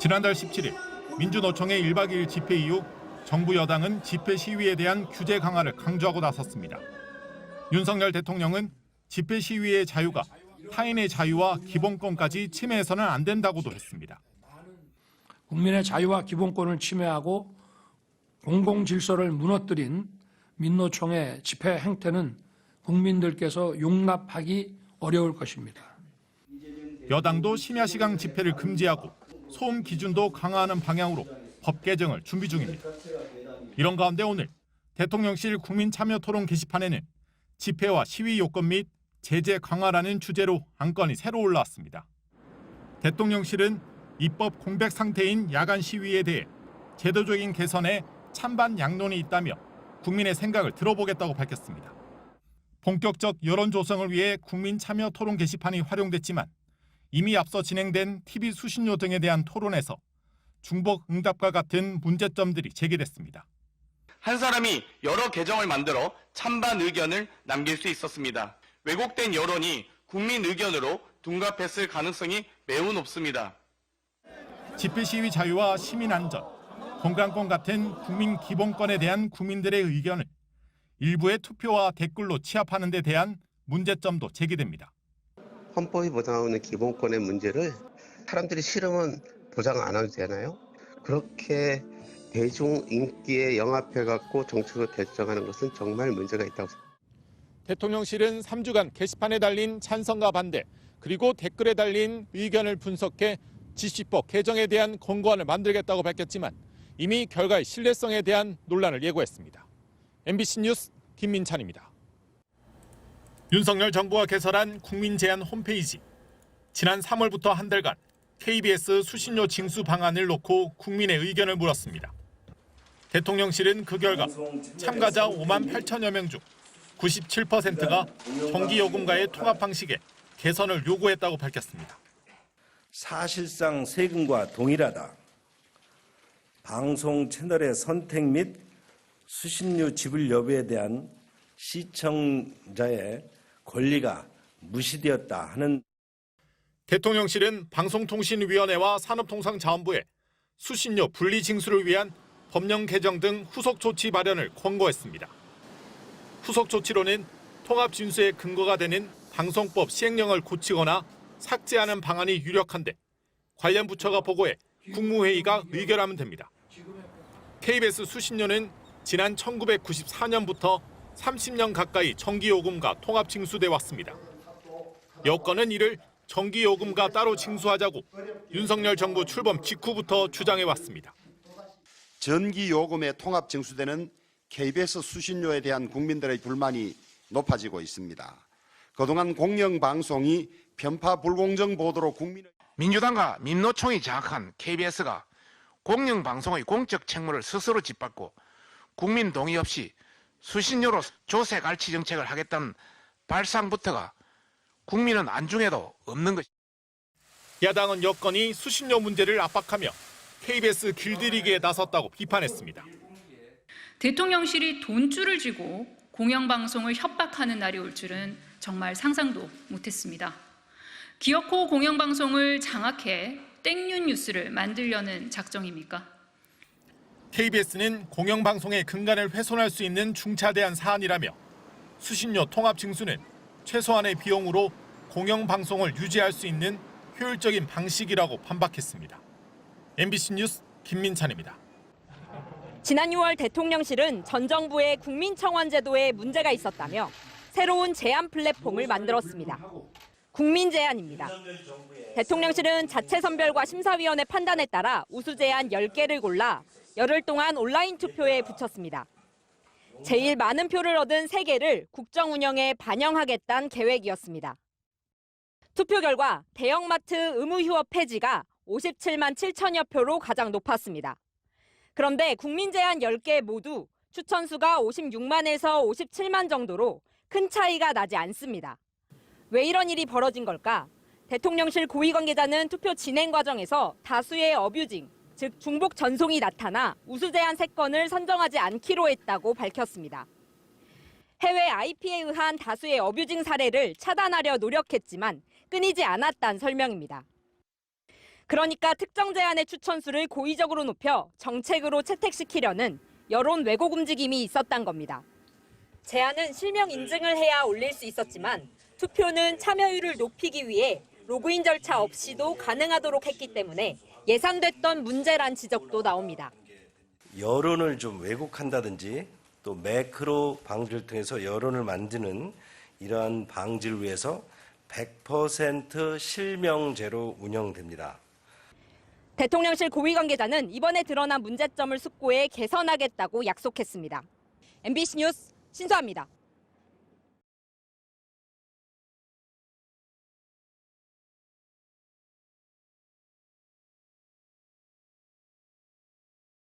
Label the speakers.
Speaker 1: 지난달 17일 민주노총의 1박 2일 집회 이후 정부 여당은 집회 시위에 대한 규제 강화를 강조하고 나섰습니다. 윤석열 대통령은 집회 시위의 자유가 타인의 자유와 기본권까지 침해해서는 안 된다고도 했습니다.
Speaker 2: 국민의 자유와 기본권을 침해하고 공공질서를 무너뜨린 민노총의 집회 행태는 국민들께서 용납하기 어려울 것입니다.
Speaker 1: 여당도 심야 시간 집회를 금지하고 소음 기준도 강화하는 방향으로 법 개정을 준비 중입니다. 이런 가운데 오늘 대통령실 국민참여토론 게시판에는 집회와 시위 요건 및 제재 강화라는 주제로 안건이 새로 올라왔습니다. 대통령실은 입법 공백 상태인 야간 시위에 대해 제도적인 개선에 찬반 양론이 있다며 국민의 생각을 들어보겠다고 밝혔습니다. 본격적 여론 조성을 위해 국민참여토론 게시판이 활용됐지만 이미 앞서 진행된 TV 수신료 등에 대한 토론에서 중복 응답과 같은 문제점들이 제기됐습니다.
Speaker 3: 한 사람이 여러 개정을 만들어 찬반 의견을 남길 수 있었습니다. 왜곡된 여론이 국민 의견으로 둔갑했을 가능성이 매우 높습니다.
Speaker 1: 집회 시위 자유와 시민 안전, 건강권 같은 국민 기본권에 대한 국민들의 의견을 일부의 투표와 댓글로 취합하는 데 대한 문제점도 제기됩니다.
Speaker 4: 헌법이 보장하는 기본권의 문제를 사람들이 싫으면 보장 안 해도 되나요? 그렇게 대중 인기에 영합해갖고 정책을 결정하는 것은 정말 문제가 있다고 생각합니다.
Speaker 1: 대통령실은 3주간 게시판에 달린 찬성과 반대, 그리고 댓글에 달린 의견을 분석해 지시법 개정에 대한 권고안을 만들겠다고 밝혔지만 이미 결과의 신뢰성에 대한 논란을 예고했습니다. MBC 뉴스 김민찬입니다. 윤석열 정부가 개설한 국민제안 홈페이지. 지난 3월부터 한 달간 KBS 수신료 징수 방안을 놓고 국민의 의견을 물었습니다. 대통령실은 그 결과 참가자 5만 8천여 명 중 97%가 전기요금과의 통합 방식에 개선을 요구했다고 밝혔습니다.
Speaker 5: 사실상 세금과 동일하다. 방송 채널의 선택 및 수신료 지불 여부에 대한 시청자의 권리가 무시되었다 하는.
Speaker 1: 대통령실은 방송통신위원회와 산업통상자원부에 수신료 분리 징수를 위한 법령 개정 등 후속 조치 마련을 권고했습니다. 후속 조치로는 통합 징수의 근거가 되는 방송법 시행령을 고치거나 삭제하는 방안이 유력한데 관련 부처가 보고해 국무회의가 의결하면 됩니다. KBS 수신료는 지난 1994년부터 30년 가까이 전기요금과 통합 징수돼 왔습니다. 여권은 이를 전기요금과 따로 징수하자고 윤석열 정부 출범 직후부터 주장해왔습니다.
Speaker 6: 전기요금에 통합 징수되는 KBS 수신료에 대한 국민들의 불만이 높아지고 있습니다. 그동안 공영방송이 편파 불공정 보도로 국민의
Speaker 7: 민주당과 민노총이 장악한 KBS가 공영방송의 공적 책무를 스스로 짓밟고 국민 동의 없이 수신료로 조세 갈취 정책을 하겠다는 발상부터가 국민은 안중에도 없는 것입니다.
Speaker 1: 야당은 여권이 수신료 문제를 압박하며 KBS 길들이기에 나섰다고 비판했습니다.
Speaker 8: 대통령실이 돈줄을 쥐고 공영방송을 협박하는 날이 올 줄은 정말 상상도 못했습니다. 기어코 공영방송을 장악해 땡뉴 뉴스를 만들려는 작정입니까?
Speaker 1: KBS는 공영방송의 근간을 훼손할 수 있는 중차대한 사안이라며 수신료 통합 징수는 최소한의 비용으로 공영방송을 유지할 수 있는 효율적인 방식이라고 반박했습니다. MBC 뉴스 김민찬입니다.
Speaker 9: 지난 6월 대통령실은 전 정부의 국민청원제도에 문제가 있었다며 새로운 제안 플랫폼을 만들었습니다. 국민제안입니다. 대통령실은 자체 선별과 심사위원회 판단에 따라 우수 제안 10개를 골라 열흘 동안 온라인 투표에 붙였습니다. 제일 많은 표를 얻은 3개를 국정 운영에 반영하겠다는 계획이었습니다. 투표 결과 대형마트 의무 휴업 폐지가 57만 7천여 표로 가장 높았습니다. 그런데 국민제안 10개 모두 추천수가 56만에서 57만 정도로 큰 차이가 나지 않습니다. 왜 이런 일이 벌어진 걸까? 대통령실 고위 관계자는 투표 진행 과정에서 다수의 어뷰징, 즉 중복 전송이 나타나 우수 제안 3건을 선정하지 않기로 했다고 밝혔습니다. 해외 IP에 의한 다수의 어뷰징 사례를 차단하려 노력했지만 끊이지 않았다는 설명입니다. 그러니까 특정 제안의 추천수를 고의적으로 높여 정책으로 채택시키려는 여론 왜곡 움직임이 있었단 겁니다. 제안은 실명 인증을 해야 올릴 수 있었지만 투표는 참여율을 높이기 위해 로그인 절차 없이도 가능하도록 했기 때문에 예상됐던 문제란 지적도 나옵니다.
Speaker 5: 여론을 좀 왜곡한다든지 또 매크로 방지를 통해서 여론을 만드는 이러한 방지를 위해서 100% 실명제로 운영됩니다.
Speaker 9: 대통령실 고위 관계자는 이번에 드러난 문제점을 숙고해 개선하겠다고 약속했습니다. MBC 뉴스 신수아입니다.